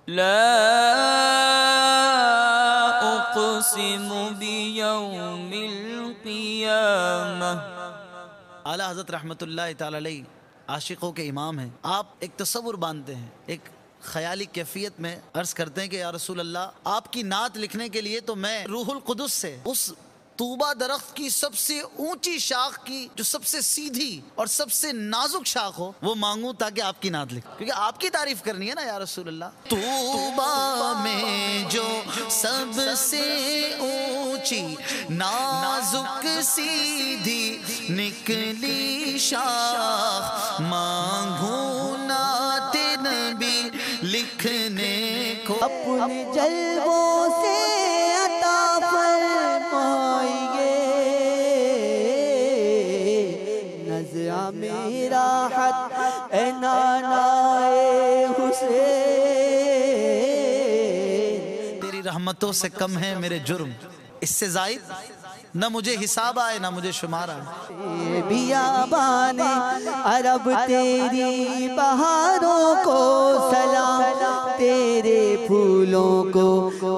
لا اقسم بیوم القیامہ۔ اعلیٰ حضرت رحمۃ اللہ تعالی علیہ عاشقوں کے امام ہیں۔ آپ ایک تصور باندھتے ہیں، ایک خیالی کیفیت میں عرض کرتے ہیں کہ یا رسول اللہ، آپ کی نعت لکھنے کے لیے تو میں روح القدس سے اس طوبہ درخت کی سب سے اونچی شاخ کی جو سب سے سیدھی اور سب سے نازک شاخ ہو وہ مانگوں تاکہ آپ کی نعت لکھوں، کیونکہ آپ کی تعریف کرنی ہے نا یا رسول اللہ۔ طوبہ میں جو سب سے اونچی نازک سیدھی نکلی شاخ، مانگوں نعت نبی لکھنے کو، اپنے جلووں سے عطا فرمائیے، نزع میرا حق اے نانائے حسین۔ تیری رحمتوں سے کم ہے میرے جرم، اس سے زائد نہ مجھے حساب آئے نہ مجھے شمار آئے۔ بیابان عرب تیری بہاروں کو سلام، تیرے پھولوں کو،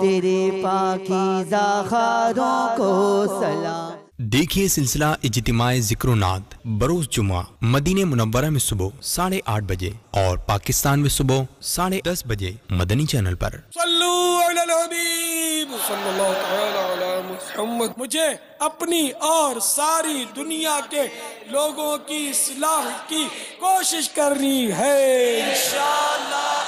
تیرے پاکیزہ خاروں کو سلام۔ دیکھیے سلسلہ اجتماع ذکر و نعت بروز جمعہ مدینہ منورہ میں صبح 8:30 بجے اور پاکستان میں صبح 10:30 بجے مدنی چینل پر۔ صلو علی الحبیب صلی اللہ تعالی علی محمد۔ مجھے اپنی اور ساری دنیا کے لوگوں کی اصلاح کی کوشش کرنی ہے انشاءاللہ۔